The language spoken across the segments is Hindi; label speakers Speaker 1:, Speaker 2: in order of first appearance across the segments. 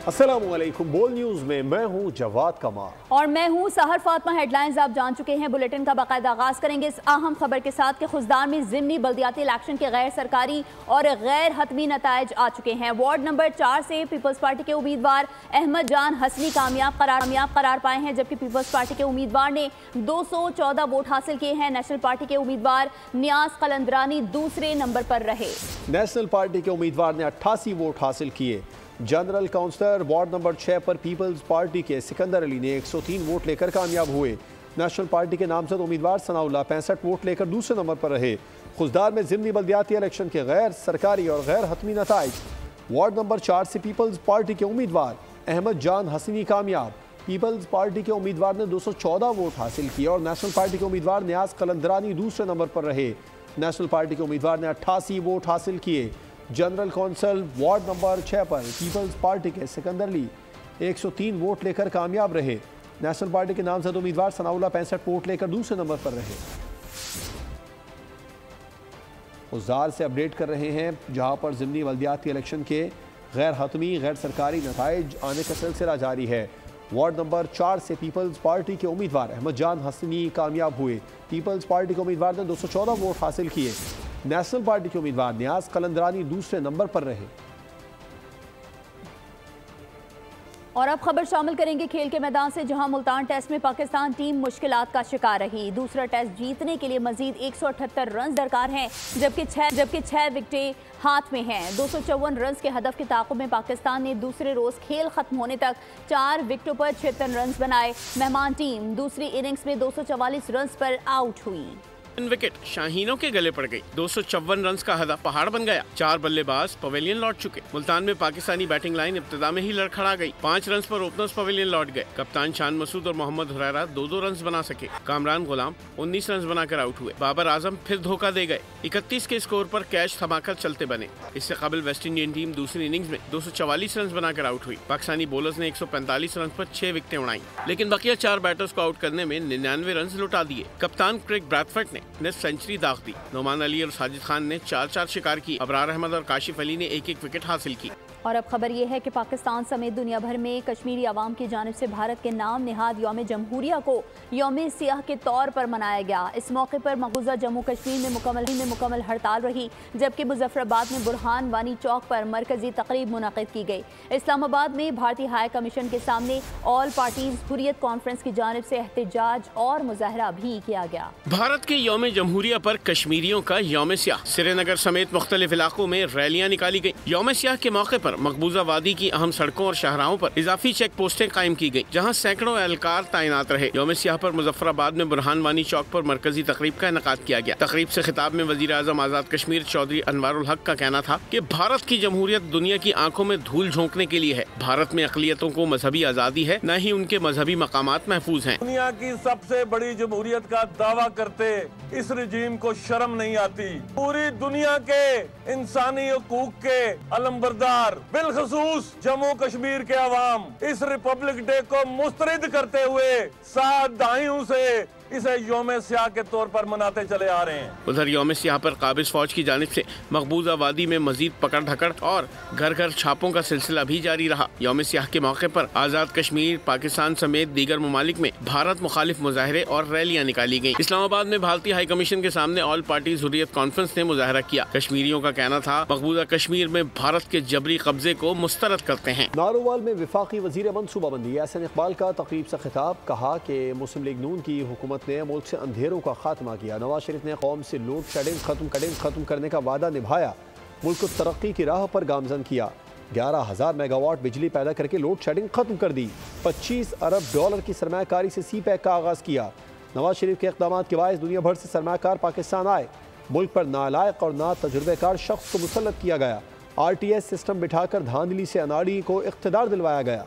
Speaker 1: अस्सलामुअलैकुम। बोल न्यूज में मैं हूं जवाद कमार
Speaker 2: और मैं हूं सहर फातिमा। हेडलाइंस आप जान चुके हैं। बुलेटिन का बाकायदा आगाज करेंगे इस अहम खबर के साथ कि खुशदार में ज़िमनी बल्दियाती इलेक्शन के गैर सरकारी और गैर हतमी नताइज आ चुके हैं। वार्ड नंबर 4 से पीपल्स पार्टी के उम्मीदवार अहमद जान हसनी कामयाब करार पाए हैं, जबकि पीपल्स पार्टी के उम्मीदवार ने 214 वोट हासिल किए हैं। नेशनल पार्टी के उम्मीदवार नियाज कलंदरानी दूसरे नंबर पर रहे।
Speaker 1: नेशनल पार्टी के उम्मीदवार ने 88 वोट हासिल किए। जनरल काउंसलर वार्ड नंबर 6 पर पीपल्स पार्टी के सिकंदर अली ने 103 वोट लेकर कामयाब हुए। नेशनल पार्टी के नामजद उम्मीदवार सनाउल्लाह 65 वोट लेकर दूसरे नंबर पर रहे। खुशदार में ज़िमनी बल्दियाती इलेक्शन के गैर सरकारी और गैर हतमी नताइज। वार्ड नंबर 4 से पीपल्स पार्टी के उम्मीदवार अहमद जान हसनी कामयाब। पीपल्स पार्टी के उम्मीदवार ने 214 वोट हासिल किए और नेशनल पार्टी के उम्मीदवार नियाज कलंदरानी दूसरे नंबर पर रहे। नेशनल पार्टी के उम्मीदवार ने 88 वोट हासिल किए। जनरल कौंसिल वार्ड नंबर 6 पर पीपल्स पार्टी के सिकंदर अली 103 वोट लेकर कामयाब रहे। नेशनल पार्टी के नामजद उम्मीदवार सनाउल्लाह 65 वोट लेकर दूसरे नंबर पर रहे। खुशदार से अपडेट कर रहे हैं, जहां पर ज़िमनी बल्दियाती इलेक्शन के गैर हतमी गैर सरकारी नताइज आने का सिलसिला जारी है। वार्ड नंबर 4 से पीपल्स पार्टी के उम्मीदवार अहमद जान हसनी कामयाब हुए। पीपल्स पार्टी के उम्मीदवार ने 214 वोट हासिल किए। नेशनल पार्टी के उम्मीदवार नियाज कलंदरानी दूसरे नंबर पर रहे।
Speaker 2: और अब खबर शामिल करेंगे खेल के मैदान से, जहां मुल्तान टेस्ट में पाकिस्तान टीम मुश्किलात का शिकार रही। दूसरा टेस्ट जीतने के लिए मजीद 178 रन दरकार हैं, जबकि 6 विकेटें हाथ में हैं। 254 रन के हदफ के ताक़ुब में पाकिस्तान ने दूसरे रोज खेल खत्म होने तक 4 विकेटों पर 76 रन बनाए। मेहमान टीम दूसरी इनिंग्स में 244 रन पर आउट हुई।
Speaker 3: विकेट शाहीनों के गले पड़ गई। 254 रन का हदफ पहाड़ बन गया। 4 बल्लेबाज पवेलियन लौट चुके। मुल्तान में पाकिस्तानी बैटिंग लाइन इब्तिदा में ही लड़खड़ा गई। 5 रन पर ओपनर्स पवेलियन लौट गए। कप्तान शान मसूद और मोहम्मद हुरैरा 2-2 रन बना सके। कामरान गुलाम 19 रन बनाकर आउट हुए। बाबर आजम फिर धोखा दे गए। 31 के स्कोर पर कैच थमाकर चलते बने। इससे कबल वेस्ट इंडियन टीम दूसरी इनिंग्स में 244 रन बनाकर आउट हुई। पाकिस्तानी बॉलर्स ने 145 रन पर 6 विकेटें उड़ाई, लेकिन बकिया 4 बैटर्स को आउट करने में 99 रन लुटा दिए। कप्तान क्रेग ब्रैथवेट ने सेंचुरी दाग दी। नोमान अली और साजिद खान ने 4-4 शिकार की। अबरार अहमद और काशिफ अली ने 1-1 विकेट हासिल की।
Speaker 2: और अब खबर यह है कि पाकिस्तान समेत दुनिया भर में कश्मीरी आवाम की जानिब से भारत के नाम निहाद यौम जमहूरिया को यौम सियाह के तौर पर मनाया गया। इस मौके पर मकबूजा जम्मू कश्मीर में मुकम्मल हड़ताल रही, जबकि मुजफ्फराबाद में बुरहान वानी चौक पर मरकजी तकरीब मुनक़िद की गई। इस्लामाबाद में भारतीय हाई कमीशन के सामने ऑल पार्टीज हुर्रियत कॉन्फ्रेंस की जानिब से एहतजाज और मुजाहरा भी किया गया।
Speaker 3: भारत के यौम जमहूरिया पर कश्मीरियों का यौम सियाह। श्रीनगर समेत मुख्तलिफ इलाकों में रैलियां निकाली गई। यौम सियाह के मौके पर मकबूजा वादी की अहम सड़कों और शाहराहों पर इजाफी चेक पोस्टें कायम की गयी, जहाँ सैकड़ों एहलकार तैनात रहे। यौम सियाह पर मुजफ्फराबाद में बुरहान वानी चौक पर मरकजी तकरीब का इनेकाद किया गया। तकरीब से खिताब में वजीर आजम आजाद कश्मीर चौधरी अनवारुल हक का कहना था कि भारत की जमहूरियत दुनिया की आंखों में धूल झोंकने के लिए है। भारत में अक़लियतों को मजहबी आज़ादी है, न ही उनके मजहबी मकामात महफूज हैं।
Speaker 4: दुनिया की सबसे बड़ी जमहूरियत का दावा करते इस रजीम को शर्म नहीं आती। पूरी दुनिया के इंसानी हकूक के अलमबरदार बिलखसूस जम्मू कश्मीर के अवाम इस रिपब्लिक डे को मुस्तरद करते हुए 7 दहाइयों से इसे यौम सियाह के तौर पर मनाते चले आ रहे हैं।
Speaker 3: उधर यौम सियाह पर काबिज फौज की जानिब से मकबूजा वादी में मजीद पकड़ धकड़ और घर घर छापों का सिलसिला भी जारी रहा। यौम सियाह के मौके पर आज़ाद कश्मीर, पाकिस्तान समेत दीगर ममालिक में भारत मुखालिफ मुजाहरे और रैलियां निकाली गयी। इस्लामाबाद में भारतीय हाई कमीशन के सामने ऑल पार्टीज हुर्रियत कॉन्फ्रेंस ने मुजाहरा किया। कश्मीरियों का कहना था मकबूजा कश्मीर में भारत के जबरी कब्जे को मुस्तरद करते हैं।
Speaker 1: नारोवाल में वफाकी वजीर मनसूबाबंदी एहसन इकबाल का तकरीब से खिताब। कहा कि मुस्लिम लीग नून की हुकूमत ने मुल्क से अंधेरों का खात्मा किया। नवाज शरीफ ने कौम से लोड शेडिंग खत्म करने का वादा निभाया। मुल्क को तरक्की की राह पर गामजन किया। 11,000 मेगावाट बिजली पैदा करके लोड शेडिंग खत्म कर दी। 25 अरब डॉलर की सरमायाकारी से सी पैक का आगाज किया। नवाज शरीफ के इक़दाम के बायस दुनिया भर से सरमायाकार पाकिस्तान आए। मुल्क पर नालायक और ना तजुर्बेकार शख्स को मुसल्लत किया गया। RTS सिस्टम बिठाकर धांधली से अनाड़ी को इख्तिदार दिलवाया गया।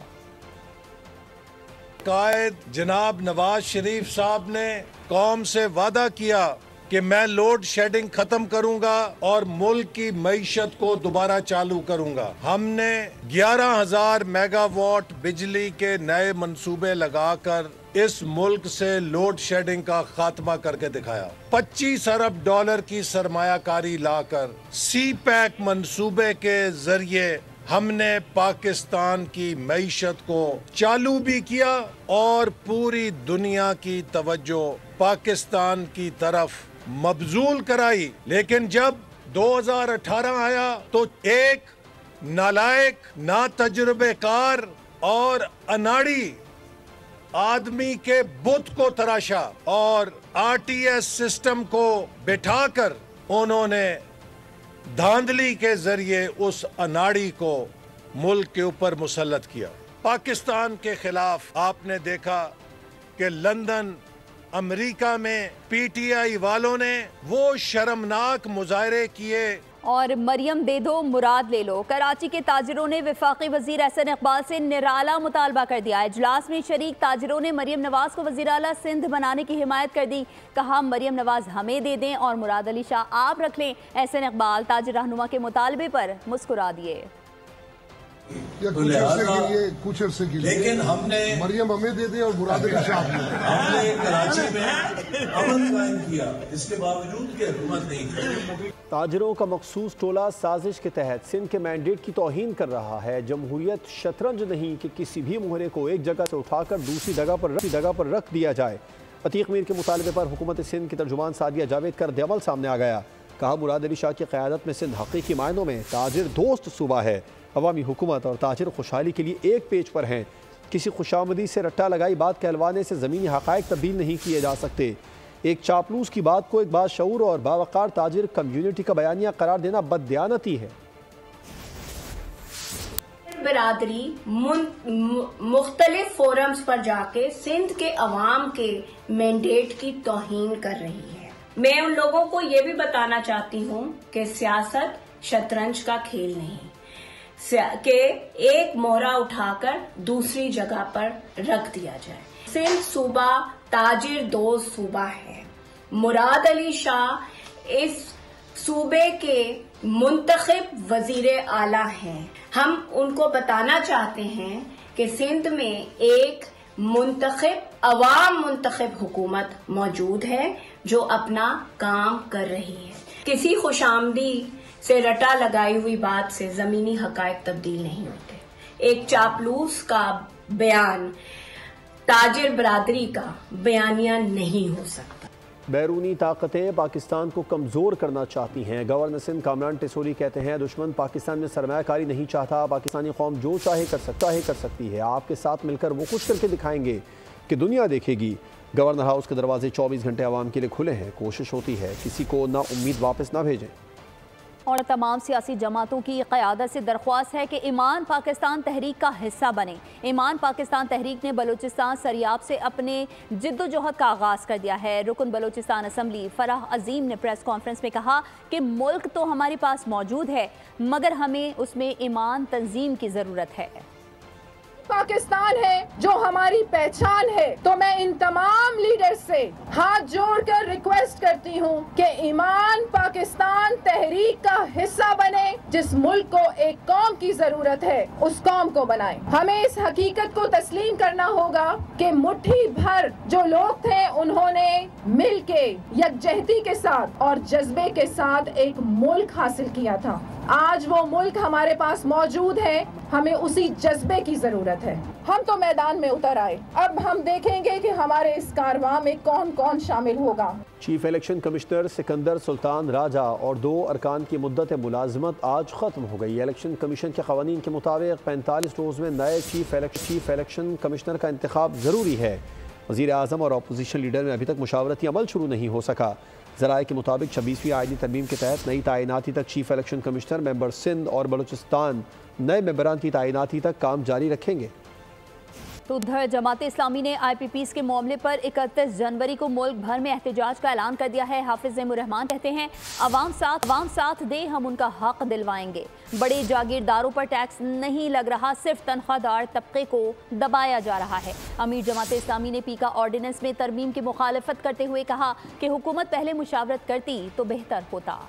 Speaker 5: कायद जनाब नवाज शरीफ साहब ने कौम से वादा किया कि मैं लोड शेडिंग खत्म करूंगा और मुल्क की मईशत को दोबारा चालू करूंगा। हमने 11,000 मेगावाट बिजली के नए मंसूबे लगाकर इस मुल्क से लोड शेडिंग का खात्मा करके दिखाया। 25 अरब डॉलर की सरमायाकारी लाकर सी पैक मंसूबे के जरिए हमने पाकिस्तान की मईशत को चालू भी किया और पूरी दुनिया की तवज्जो पाकिस्तान की तरफ मबजूल कराई। लेकिन जब 2018 आया तो एक नालायक, नातजुर्बेकार और अनाड़ी आदमी के बुत को तराशा और आरटीएस सिस्टम को बिठाकर उन्होंने धांधली के जरिए उस अनाड़ी को मुल्क के ऊपर मुसल्लत किया। पाकिस्तान के खिलाफ आपने देखा कि लंदन, अमेरिका में पीटीआई वालों ने वो शर्मनाक मुजाहरे किए।
Speaker 2: और मरियम दे दो मुराद ले लो, कराची के ताजिरों ने वफाकी वजीर एहसन इकबाल से निराला मुतालबा कर दिया। इजलास में शरीक ताजिरों ने मरियम नवाज को वजीर आला सिंध बनाने की हिमायत कर दी। कहा मरियम नवाज हमें दे दें और मुराद अली शाह आप रख लें। एहसन इकबाल ताजिर रहनुमा के मुतालबे पर मुस्कुरा दिए।
Speaker 6: कुछ अरसे के लिए लेकिन हमने मरियम हमें दे दे और मुराद अली शाह हमने कराची में अमन कायम किया, इसके बावजूद कि हुकूमत नहीं थी।
Speaker 1: ताजिरों का मखसूस टोला साजिश के तहत सिंध के मैंडेट की तौहीन कर रहा है। जमहूरियत शतरंज नहीं कि किसी भी मुहरे को एक जगह से उठाकर दूसरी जगह पर रख दिया जाए। अतीक मीर के मुतालबे पर हुकूमत सिंध की तर्जुमान सादिया जावेद का रद्द-ए-अमल सामने आ गया। कहा मुराद अली शाह की क़यादत में सिंध हकीकी मायनों में ताजिर दोस्त सूबा है। अवामी हुकूमत और ताजिर खुशहाली के लिए एक पेज पर हैं। किसी खुशामदी से रट्टा लगाई बात कहलवाने से ज़मीनी हक़ाइक़ तब्दील नहीं किए जा सकते। एक चापलूस की बात को एक बाशऊर और बावकार ताजिर कम्यूनिटी का बयानिया करार देना बददियानती है।
Speaker 7: बिरादरी मुख्तलिफ फोरम्स पर जाके सिंध के अवाम के मैंडेट की तौहीन कर रही है। मैं उन लोगों को ये भी बताना चाहती हूँ कि सियासत शतरंज का खेल नहीं के एक मोहरा उठाकर दूसरी जगह पर रख दिया जाए। सिंध सूबा ताजिर दोस्त सूबा है। मुराद अली शाह इस सूबे के मुंतखब वजीर आला हैं। हम उनको बताना चाहते हैं कि सिंध में एक मुंतखब हुकूमत मौजूद है जो अपना काम कर रही है। किसी खुशामदी से रटा लगाई हुई बात से जमीनी हकायक तब्दील नहीं होते। एक चापलूस का बयान ताजिर बरादरी का बयानिया नहीं हो सकता।
Speaker 1: बैरूनी ताकतें पाकिस्तान को कमज़ोर करना चाहती हैं। गवर्नर सिंध कामरान टिसोली कहते हैं दुश्मन पाकिस्तान में सरमायाकारी नहीं चाहता। पाकिस्तानी कौम जो चाहे कर सकती है। आपके साथ मिलकर वो कुछ करके दिखाएंगे कि दुनिया देखेगी। गवर्नर हाउस के दरवाजे 24 घंटे आवाम के लिए खुले हैं। कोशिश होती है किसी को ना उम्मीद वापस ना भेजें।
Speaker 2: और तमाम सियासी जमातों की क़यादत से दरख्वास्त है कि ईमान पाकिस्तान तहरीक का हिस्सा बने। ईमान पाकिस्तान तहरीक ने बलूचिस्तान सरियाब से अपने जिद्दोजहद का आगाज़ कर दिया है। रुकन बलूचिस्तान असम्बली फराह अजीम ने प्रेस कॉन्फ्रेंस में कहा कि मुल्क तो हमारे पास मौजूद है मगर हमें उसमें ईमान तंजीम की ज़रूरत है।
Speaker 8: पाकिस्तान है जो हमारी पहचान है। तो मैं इन तमाम लीडर्स से हाथ जोड़कर रिक्वेस्ट करती हूँ कि ईमान पाकिस्तान तहरीक का हिस्सा बने। जिस मुल्क को एक कौम की जरूरत है उस कौम को बनाएं। हमें इस हकीकत को तस्लीम करना होगा कि मुट्ठी भर जो लोग थे उन्होंने मिलके यकजहती के साथ और जज्बे के साथ एक मुल्क हासिल किया था। आज वो मुल्क हमारे पास मौजूद है। हमें उसी जज्बे की जरूरत है। हम तो मैदान में उतर आए, अब हम देखेंगे कि हमारे इस कारवां में कौन कौन शामिल होगा।
Speaker 1: Chief election commissioner Sikandar Sultan Raja और 2 अरकान की मुद्दत मुलाजमत आज ख़त्म हो गई। इलेक्शन कमीशन के क़वानीन के मुताबिक 45 रोज़ में नए चीफ इलेक्शन कमिश्नर का इंतखाब ज़रूरी है। वज़ीर आज़म और अपोजिशन लीडर में अभी तक मुशावरती अमल शुरू नहीं हो सका। ज़राए के मुताबिक 26वीं आईनी तरमीम के तहत नई तैनाती तक chief election commissioner member Sindh और बलूचिस्तान नए मेंबरान की तैनाती तक काम जारी रखेंगे।
Speaker 2: तो उधर जमात इस्लामी ने IPPs के मामले पर 31 जनवरी को मुल्क भर में एहतजाज का ऐलान कर दिया है। हाफिज ज़ैमुर्रहमान कहते हैं अवाम साथ दे, हम उनका हक दिलवाएंगे। बड़े जागीरदारों पर टैक्स नहीं लग रहा, सिर्फ तनख्वाहदार तबके को दबाया जा रहा है। अमीर जमात इस्लामी ने पीका ऑर्डिनेंस में तरमीम की मुखालफत करते हुए कहा कि हुकूमत पहले मुशावरत करती तो बेहतर होता।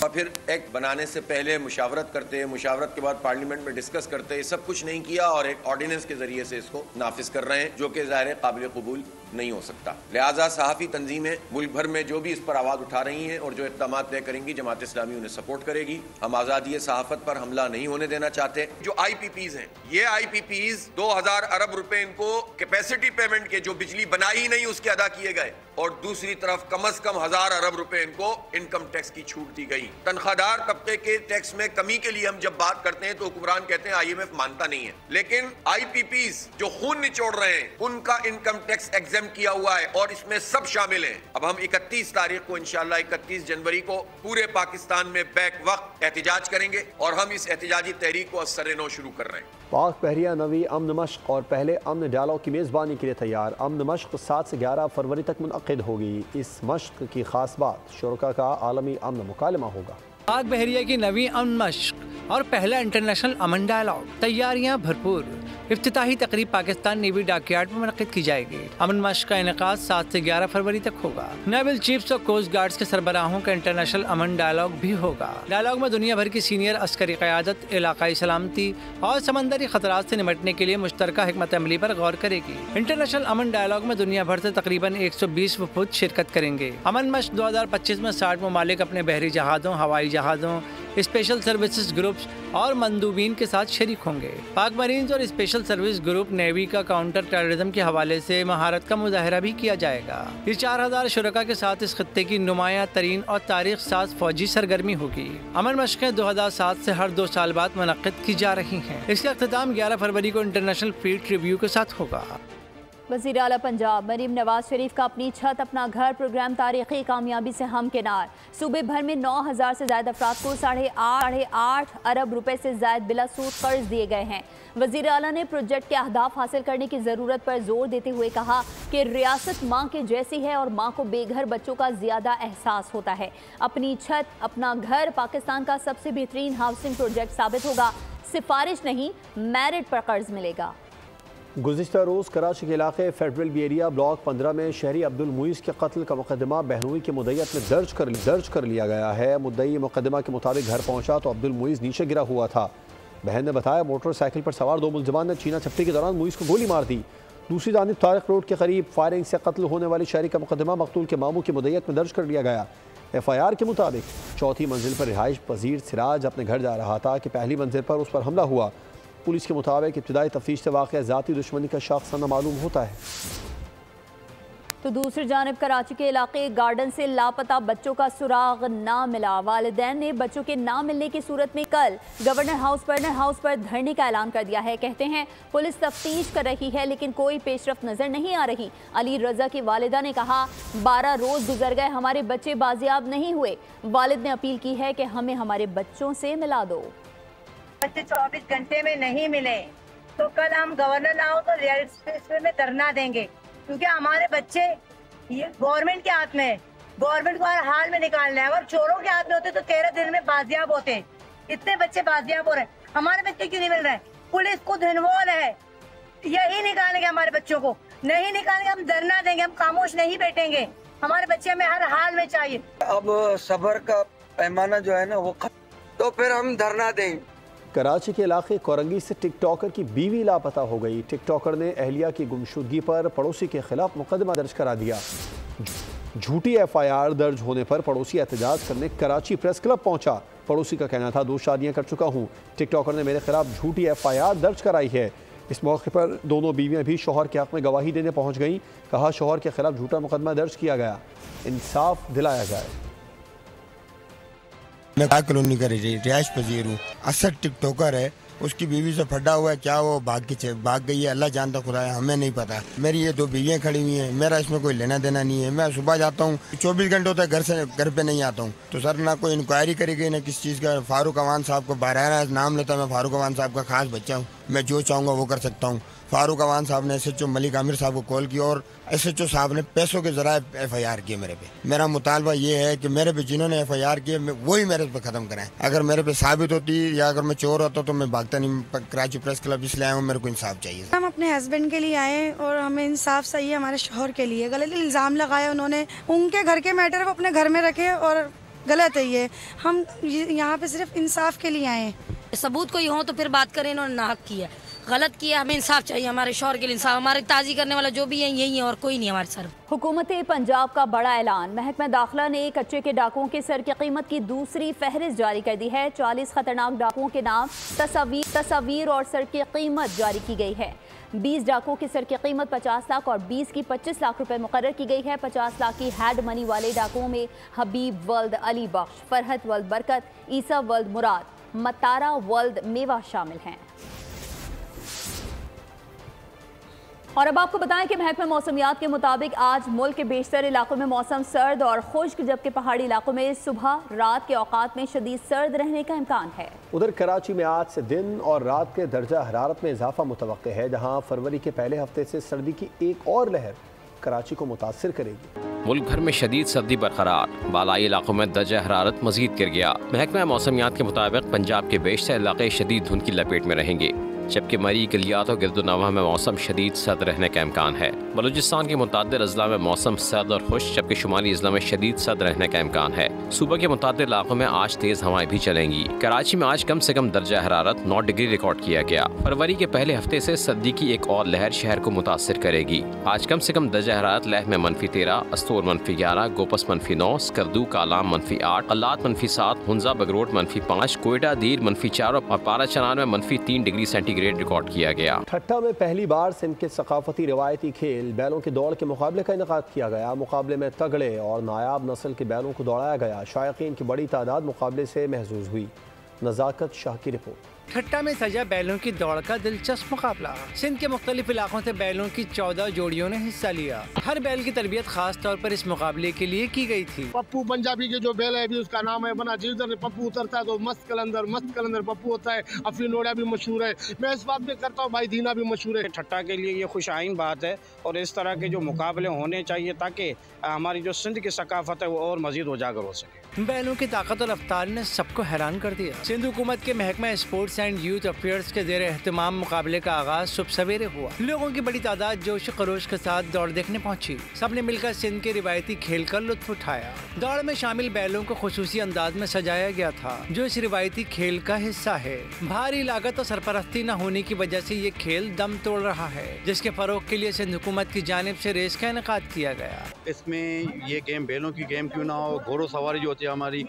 Speaker 9: और फिर एक्ट बनाने से पहले मुशावरत करते, मुशावरत के बाद पार्लियामेंट में डिस्कस करते, सब कुछ नहीं किया और एक ऑर्डिनेंस के जरिए से इसको नाफिज कर रहे हैं जो कि ज़ाहिर काबिल कबूल नहीं हो सकता। लिहाजा सहाफ़ी तंजीमें मुल्क भर में जो भी इस पर आवाज़ उठा रही हैं और जो इक़दाम तय करेंगी, जमात इस्लामी उन्हें सपोर्ट करेगी। हम आज़ादी सहाफ़त पर हमला नहीं होने देना चाहते। जो IPPs हैं, ये IPPs 2000 अरब रुपए इनको कैपेसिटी पेमेंट के, जो बिजली बनाई ही नहीं उसके अदा किए गए, और दूसरी तरफ कम से कम 1000 अरब रुपए इनको इनकम टैक्स की छूट दी गई। तनख्वाहदार तबके के टैक्स में कमी के लिए हम जब बात करते हैं तो हुक्मरान कहते हैं IMF मानता नहीं है, लेकिन IPPs जो खून निचोड़ रहे हैं उनका इनकम टैक्स एग्जेम किया हुआ है और इसमें सब शामिल हैं। अब हम 31 तारीख को इंशाअल्लाह 31 जनवरी को पूरे पाकिस्तान में बैक वक्त एहतजाज करेंगे और हम इस एहतजाजी तहरीक को असर नौ शुरू कर रहे हैं।
Speaker 1: पाक बहरिया नवी अमन मश्क और पहले अमन डायलॉग की मेज़बानी के लिए तैयार। अमन मश्क 7 से 11 फरवरी तक मुनक़िद होगी। इस मश्क की खास बात शुरका का आलमी अमन मुकालमा होगा।
Speaker 10: पाक बहरिया की नवी अमन मश्क और पहला इंटरनेशनल अमन डायलॉग, तैयारियां भरपूर। इफ्तिताही तकरीब पाकिस्तान नेवी डॉकयार्ड में मुनक़िद की जाएगी। अमन मश्क का इनेकाद 7 से 11 फरवरी तक होगा। नेवल चीफ्स और कोस्ट गार्ड्स के सरबराहों का इंटरनेशनल अमन डायलॉग भी होगा। डायलॉग में दुनिया भर की सीनियर अस्करी क़यादत इलाकाई सलामती और समंदरी खतरात से निपटने के लिए मुश्तरका हिकमत अमली पर गौर करेगी। इंटरनेशनल अमन डायलॉग में दुनिया भर से तकरीबन 120 वफूद शिरकत करेंगे। अमन मश्क 2025 में 60 ममालिक अपने बहरी जहाज़ों, हवाई जहाज़ों, स्पेशल सर्विसेज ग्रुप्स और मंदूबीन के साथ शरीक होंगे। पाक मरीन्स और स्पेशल सर्विस ग्रुप नेवी का काउंटर टेररिज्म के हवाले से महारत का मुजाहरा भी किया जाएगा। ये 4000 शुरका के साथ इस खत्ते की नुमाया तरीन और तारीख साज फौजी सरगर्मी होगी। अमन मश्कें 2007 से हर 2 साल बाद मुनक़्क़िद की जा रही हैं। इसका अख्ताम 11 फरवरी को इंटरनेशनल फील्ड रिव्यू के साथ होगा।
Speaker 2: वज़ीर आला पंजाब मरीम नवाज शरीफ का अपनी छत अपना घर प्रोग्राम तारीखी कामयाबी से हमकिनार। सूबे भर में 9000 से ज़्यादा अफराद को 8.5 अरब रुपए से ज़ायद बिला सूद कर्ज दिए गए हैं। वज़ीर आला ने प्रोजेक्ट के अहदाफ हासिल करने की ज़रूरत पर जोर देते हुए कहा कि रियासत माँ के जैसी है और माँ को बेघर बच्चों का ज़्यादा एहसास होता है। अपनी छत अपना घर पाकिस्तान का सबसे बेहतरीन हाउसिंग प्रोजेक्ट साबित होगा। सिफारिश नहीं, मेरिट पर कर्ज मिलेगा।
Speaker 1: गुज़िश्ता रोज़ कराची के इलाके फेडरल बी एरिया ब्लॉक 15 में शहरी अब्दुल मुईज़ के कत्ल का मुकदमा बहनोई की मुद्दईयत में दर्ज कर लिया गया है। मुद्दई मुकदमा के मुताबिक घर पहुंचा तो अब्दुल मुईज़ नीचे गिरा हुआ था। बहन ने बताया मोटरसाइकिल पर सवार 2 मुलजमान ने छीना झपटी के दौरान मुईज़ को गोली मार दी। दूसरी जानिब तारिक रोड के करीब फायरिंग से कत्ल होने वाली शहरी का मुकदमा मकतूल के मामू की मुद्दईयत में दर्ज कर लिया गया। FIR के मुताबिक 4थी मंजिल पर रिहाइश पजीर सिराज अपने घर जा रहा था कि पहली मंजिल पर उस पर हमला हुआ। पुलिस के मुताबिक इब्तिदाई तफ्तीश से वाक़या ज़ाती दुश्मनी का शख्स मालूम होता है।
Speaker 2: तो दूसरी जानिब कराची के इलाके गार्डन से लापता बच्चों का सुराग ना मिला। वालिदैन ने बच्चों के ना मिलने की सूरत में कल गवर्नर हाउस पर धरने का ऐलान कर दिया है। कहते हैं पुलिस तफ्तीश कर रही है लेकिन कोई पेशरफ्त नजर नहीं आ रही। अली रजा की वालिदा ने कहा 12 रोज गुजर गए, हमारे बच्चे बाजियाब नहीं हुए। वालिद ने अपील की है कि हमें हमारे बच्चों से मिला दो।
Speaker 11: बच्चे 24 घंटे में नहीं मिले तो कल हम गवर्नर हाउस और रियासत में धरना देंगे, क्योंकि हमारे बच्चे ये गवर्नमेंट के हाथ में है। गवर्नमेंट को हर हाल में निकालना है। अगर चोरों के हाथ में होते तो 13 दिन में बाजियाब होते। इतने बच्चे बाजियाब हो रहे हैं, हमारे बच्चे क्यों नहीं मिल रहे? पुलिस खुद इन्वॉल्व है। यही निकालेंगे हमारे बच्चों को, नहीं निकालेंगे हम धरना देंगे, हम खामोश नहीं बैठेंगे। हमारे बच्चे हमें हर हाल में चाहिए।
Speaker 12: अब सबर का पैमाना जो है ना वो तो फिर हम धरना देंगे।
Speaker 1: कराची के इलाके कोरंगी से टिकटॉकर की बीवी लापता हो गई। टिकटॉकर ने अहलिया की गुमशुदगी पर पड़ोसी के खिलाफ मुकदमा दर्ज करा दिया। झूठी FIR दर्ज होने पर पड़ोसी एहतजाज करने कराची प्रेस क्लब पहुंचा। पड़ोसी का कहना था 2 शादियां कर चुका हूं, टिकटॉकर ने मेरे खिलाफ झूठी FIR दर्ज कराई है। इस मौके पर दोनों बीवियां भी शौहर के हक में गवाही देने पहुंच गईं। कहा शौहर के खिलाफ झूठा मुकदमा दर्ज किया गया, इंसाफ दिलाया जाए।
Speaker 13: मैं कॉलोनी का रिहायश पजीर हूँ। असद टिकटॉकर है, उसकी बीवी से फटा हुआ है। क्या वो भाग गई है, अल्लाह जानता खुदा है, हमें नहीं पता। मेरी ये 2 बीवियाँ खड़ी हुई हैं, मेरा इसमें कोई लेना देना नहीं है। मैं सुबह जाता हूँ, 24 घंटे होता है घर पे नहीं आता हूँ। तो सर ना कोई इंक्वायरी करी गई ना किस चीज़ का। फारूक अवान साहब को बराह नाम लेता, मैं फारूक अवान साहब का खास बच्चा हूँ, मैं जो चाहूँगा वो कर सकता हूँ। फारूक अवान साहब ने SHO मलिक आमिर साहब को कॉल किया और SHO साहब ने पैसों के जराए FIR किए मेरे पे। मेरा मुतालबा ये है कि मेरे पे जिन्होंने FIR किए वही मेरे पे ख़त्म कराएं। अगर मेरे पे साबित होती या अगर मैं चोर होता तो मैं भागता नहीं। कराची प्रेस क्लब इसलिए आया हूँ, मेरे को इंसाफ चाहिए।
Speaker 14: हम अपने हस्बैंड के लिए आए और हमें इंसाफ चाहिए। हमारे शौहर के लिए गलत इल्ज़ाम लगाया उन्होंने, उनके घर के मैटर को अपने घर में रखे और गलत है ये। हम यहाँ पे सिर्फ इंसाफ के लिए आए हैं।
Speaker 15: सबूत कोई हो तो फिर बात करें, इन्होंने नाहक किया। गलत किया, हमें इंसाफ चाहिए, हमारे शौहर के लिए इंसाफ। हमारे ताजी करने वाला जो भी है यही है और कोई नहीं हमारे सर।
Speaker 2: हुकूमत पंजाब का बड़ा ऐलान। महकमा दाखिला ने कच्चे के डाकुओं के सर की कीमत की दूसरी फहरिस्त जारी कर दी है। 40 खतरनाक डाकुओं के नाम, तस्वीर और सर की कीमत जारी की गई है। 20 डाकुओं के सर की कीमत 50 लाख और 20 की 25 लाख रुपए मुकर्रर की गई है। 50 लाख की हैड मनी वाले डाकुओं में हबीब वल्द अली बख्श, फरहत वल्द बरकत, ईसा वल्द मुराद, मतारा वल्द मेवा शामिल हैं। और अब आपको बताएं कि महकमा मौसमियात के मुताबिक आज मुल्क के बेशतर इलाकों में मौसम सर्द और खुश्क, जबकि पहाड़ी इलाकों में सुबह रात के औकात में शदीद सर्द रहने का इम्कान है।
Speaker 1: उधर कराची में आज से दिन और रात के दर्जा हरारत में इजाफा मुतवक्के है, जहां फरवरी के पहले हफ्ते से सर्दी की एक और लहर कराची को मुतासिर करेगी।
Speaker 16: मुल्क भर में शदीद सर्दी बरकरार, बालाई इलाकों में दर्जा हरारत मजीद गिर गया। महकमा मौसमियात के मुताबिक पंजाब के बेशतर इलाके शदीद धुंध की लपेट में रहेंगे, जबकि मरी गलियात और गिरदोनवा में मौसम शदीद सर्द रहने का इम्कान है। बलूचिस्तान के मुतादिर अजला में मौसम सर्द और खुश्क, जबकि शुमाली अजला में शदीद सर्द रहने का इम्कान है। सूबा के मुतादिर इलाकों में आज तेज हवाएं भी चलेंगी। कराची में आज कम से कम दर्जा हरारत 9 डिग्री रिकॉर्ड किया गया। फरवरी के पहले हफ्ते से सर्दी की एक और लहर शहर को मुतासिर करेगी। आज कम से कम दर्जा हरारत लेह में -13, अस्तूर -11, गोपस -9, स्कर्दू कालाम -8, अल्लात -7, हुंजा बगरोट -5, कोयटा दीर -4 और पारा चनान में -3 डिग्री सेंटीग्रेड रिकॉर्ड किया गया।
Speaker 1: ठट्टा में पहली बार सिंध के सकाफती रिवायती खेल बैलों की दौड़ के मुकाबले का इनेकाद किया गया। मुकाबले में तगड़े और नायाब नस्ल के बैलों को दौड़ाया गया। शायकीन की बड़ी तादाद मुकाबले से महजूज हुई। नज़ाकत शाह की रिपोर्ट।
Speaker 10: ठट्टा में सजा बैलों की दौड़ का दिलचस्प मुकाबला। सिंध के मुख्तलिफ इलाकों से बैलों की 14 जोड़ियों ने हिस्सा लिया। हर बैल की तरबियत खास तौर पर इस मुकाबले के लिए की गई थी।
Speaker 17: पप्पू पंजाबी के जो बैल है अभी उसका नाम है बना, जिधर पप्पू उतरता है तो मस्त कलंदर पप्पू होता है। अफी नोड़ा भी मशहूर है। मैं इस बात में करता हूँ भाई दीना भी मशहूर है।
Speaker 18: ठट्टा के लिए ये खुश आइन बात है और इस तरह के जो मुकाबले होने चाहिए ताकि हमारी जो सिंध की सकाफत है वो और मजीद उजागर हो सके।
Speaker 10: बैलों की ताकत और रफ्तार ने सबको हैरान कर दिया। सिंध हुकूमत के महकमा स्पोर्ट्स एंड यूथ अफेयर्स के ज़ेरे एहतमाम मुकाबले का आगाज सुबह सवेरे हुआ। लोगों की बड़ी तादाद जोश खरोश के साथ दौड़ देखने पहुंची। सबने मिलकर सिंध के रिवायती खेल का लुत्फ उठाया। दौड़ में शामिल बैलों को खुसूसी अंदाज में सजाया गया था, जो इस रिवायती खेल का हिस्सा है। भारी लागत और सरपरस्ती न होने की वजह से ये खेल दम तोड़ रहा है, जिसके फरोग के लिए सिंध हुकूमत की जानिब से रेस का इनेकाद किया गया।
Speaker 19: इसमें ये गेम बैलों की गेम क्यों ना हो, घोड़ों सवारी जो होती है हमारी,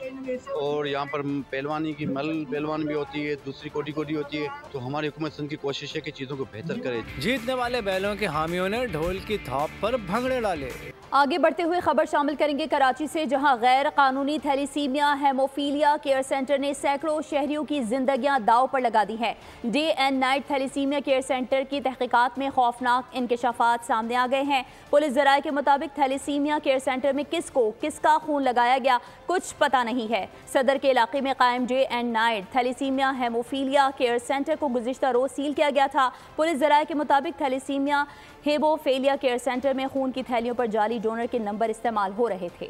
Speaker 19: और यहाँ पर पहलवानी की मल पहलवान भी होती है, दूसरी कोटी होती है। तो हमारी हुकूमत सिंध की कोशिश है कि चीजों को बेहतर करे।
Speaker 10: जीतने वाले बैलों के हामियों ने ढोल की थाप पर भंगड़े डाले।
Speaker 2: आगे बढ़ते हुए खबर शामिल करेंगे कराची से, जहां गैर कानूनी थैलीसीमिया हेमोफीलिया केयर सेंटर ने सैकड़ों शहरियों की जिंदगियां दाव पर लगा दी हैं। Day and night thalassaemia care centre की तहकीकात में खौफनाक इंकशाफात सामने आ गए हैं। पुलिस जराये के मुताबिक थैलीसीमिया केयर सेंटर में किसका खून लगाया गया कुछ पता नहीं है। सदर के इलाके में कायम day and night thalassaemia haemophilia care centre को गुज़िश्ता रोज सील किया गया था। पुलिस जराये के मुताबिक थैलीसीमिया हेमोफीलिया केयर सेंटर में खून की थैलियों पर जाली डोनर के नंबर इस्तेमाल हो रहे थे।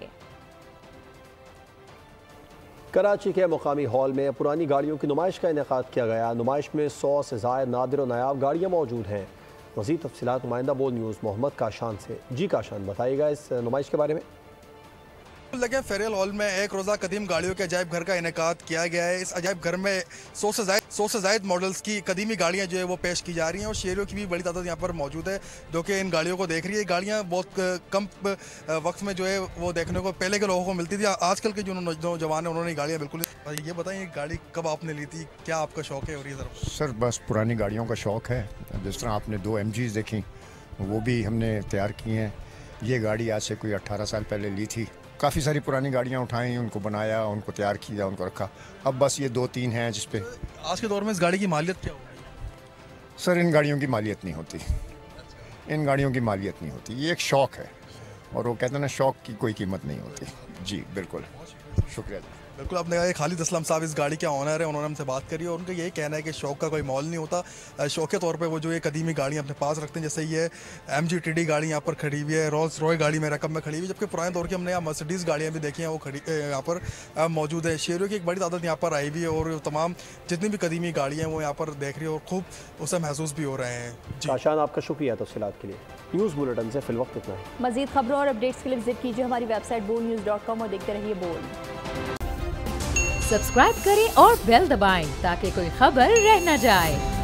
Speaker 1: कराची के मुकामी हॉल में पुरानी गाड़ियों की नुमाइश का इनेकाद किया गया। नुमाइश में 100 से ज़ायद नादिर और नायाब गाड़ियाँ मौजूद हैं। मज़ीद तफसीलात नुमाइंदा बोल न्यूज़ मोहम्मद काशान से। जी काशान, बताइएगा इस नुमाइश के बारे में।
Speaker 20: लगे फेरियल हॉल में एक रोज़ा कदीम गाड़ियों के अजायब घर का इनेकाद किया गया है। इस अजायब घर में 100 से ज़ायद मॉडल्स की कदीमी गाड़ियां जो है वो पेश की जा रही हैं और शहरियों की भी बड़ी तादाद यहाँ पर मौजूद है जो कि इन गाड़ियों को देख रही है। गाड़ियां बहुत कम वक्त में जो है वो देखने को पहले के लोगों को मिलती थी। आजकल के जो नौजवान हैं उन्होंने गाड़ियाँ बिल्कुल। ये बताइए गाड़ी कब आपने ली थी, क्या आपका शौक़ है? और ये
Speaker 21: सर बस पुरानी गाड़ियों का शौक़ है। जिस तरह आपने 2 MGs देखी वो भी हमने तैयार की हैं। ये गाड़ी आज से कोई 18 साल पहले ली थी। काफ़ी सारी पुरानी गाड़ियाँ उठाई, उनको बनाया, उनको तैयार किया, उनको रखा। अब बस ये 2-3 हैं जिस पे।
Speaker 20: आज के दौर में इस गाड़ी की मालियत क्या होगी?
Speaker 21: सर इन गाड़ियों की मालियत नहीं होती, इन गाड़ियों की मालियत नहीं होती। ये एक शौक़ है और वो कहते हैं ना, शौक़ की कोई कीमत नहीं होती। जी बिल्कुल, शुक्रिया जी।
Speaker 20: बिल्कुल, आपने कहा खालिद असलम साहब इस गाड़ी के ऑनर है, उन्होंने हमसे बात करी और उनका यही कहना है कि शौक़ का कोई मोल नहीं होता। शौक़ के तौर पे वो जो ये कदीमी गाड़ियाँ अपने पास रखते हैं, जैसे ये MG TD गाड़ी यहाँ पर खड़ी हुई है, रोल्स रॉय गाड़ी में रकम में खड़ी हुई है, जबकि पुराने दौर की हमने यहाँ मर्सिडीज़ गाड़ियाँ भी देखी हैं वो खड़ी यहाँ पर मौजूद है। शहरियों की एक बड़ी तादाद यहाँ पर आई हुई है और तमाम जितनी भी कदीमी गाड़ियाँ हैं वो यहाँ पर देख रही है और खूब उसे महसूस भी हो रहे हैं।
Speaker 1: काशान, आपका शुक्रिया तफसीलात के लिए। न्यूज़ बुलेटिन से फिलवक्त इतना है।
Speaker 2: मज़ीद खबरों और अपडेट्स के लिए विजिट कीजिए हमारी वेबसाइट boldnews.com और देखते रहिए बोल्ड।
Speaker 22: सब्सक्राइब करें और बेल दबाएं ताकि कोई खबर रह न जाए।